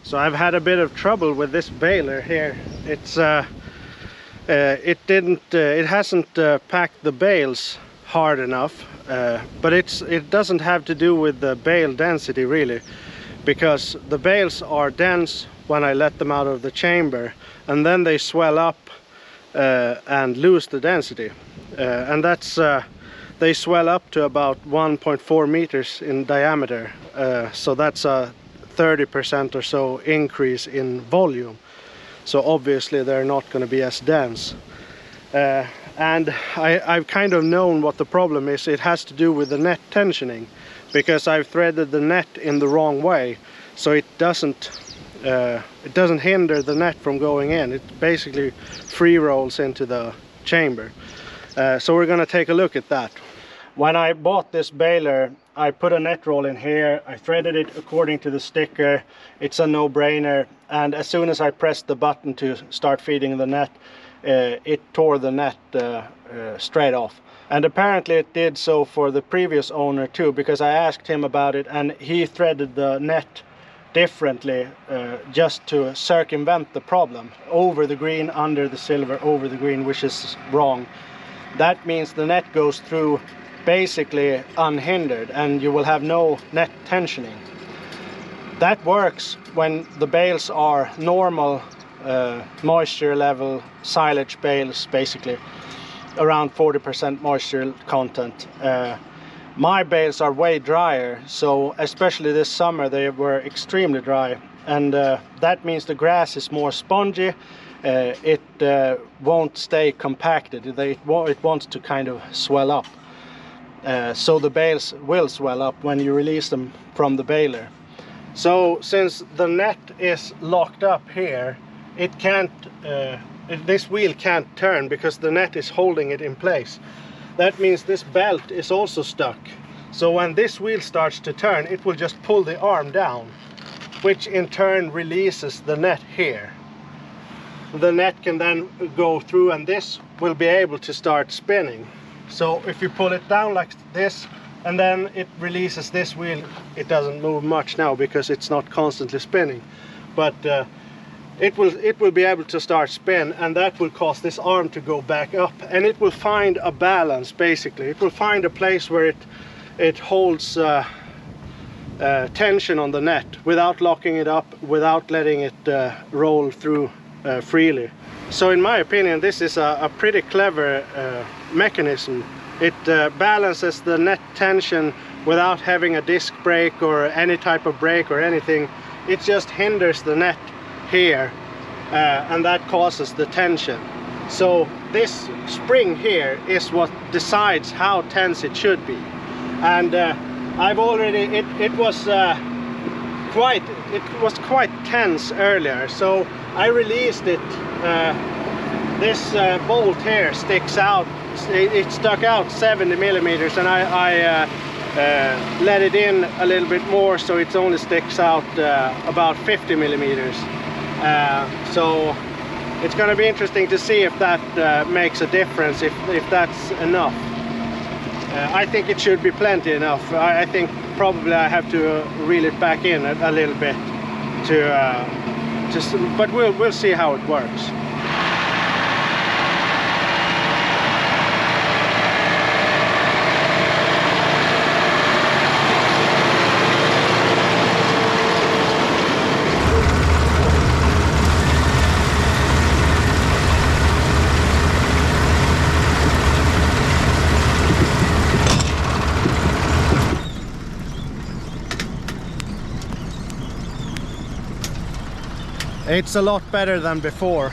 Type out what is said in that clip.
So I've had a bit of trouble with this baler here. It's it hasn't packed the bales hard enough, but it doesn't have to do with the bale density really, because the bales are dense when I let them out of the chamber, and then they swell up and lose the density, and that's they swell up to about 1.4 meters in diameter, so that's a 30% or so increase in volume. So obviously they're not going to be as dense. And I've kind of known what the problem is. It has to do with the net tensioning, because I've threaded the net in the wrong way, so it doesn't hinder the net from going in. It basically free rolls into the chamber. So we're going to take a look at that. When I bought this baler, I put a net roll in here, I threaded it according to the sticker. It's a no-brainer, and as soon as I pressed the button to start feeding the net, it tore the net straight off. And apparently it did so for the previous owner too, because I asked him about it and he threaded the net differently, just to circumvent the problem. Over the green, under the silver, over the green, which is wrong. That means the net goes through basically unhindered and you will have no net tensioning. That works when the bales are normal moisture level silage bales, basically around 40% moisture content. My bales are way drier, so especially this summer they were extremely dry, and that means the grass is more spongy. It won't stay compacted. It wants to kind of swell up. So the bales will swell up when you release them from the baler. So since the net is locked up here, it can't, this wheel can't turn because the net is holding it in place. That means this belt is also stuck. So when this wheel starts to turn, it will just pull the arm down, which in turn releases the net here. The net can then go through and this will be able to start spinning. So if you pull it down like this and then it releases this wheel, it doesn't move much now because it's not constantly spinning, but it will be able to start spin, and that will cause this arm to go back up, and it will find a balance. Basically it will find a place where it holds tension on the net without locking it up, without letting it roll through freely. So in my opinion, this is a pretty clever mechanism. It balances the net tension without having a disc brake or any type of brake or anything. It just hinders the net here, and that causes the tension. So this spring here is what decides how tense it should be. And I've already, it was quite tense earlier, so I released it. This bolt here sticks out. It stuck out 70 millimeters, and I let it in a little bit more, so it only sticks out about 50 millimeters. So it's going to be interesting to see if that makes a difference, if that's enough. I think it should be plenty enough. I think probably I have to reel it back in a little bit but we'll see how it works. It's a lot better than before.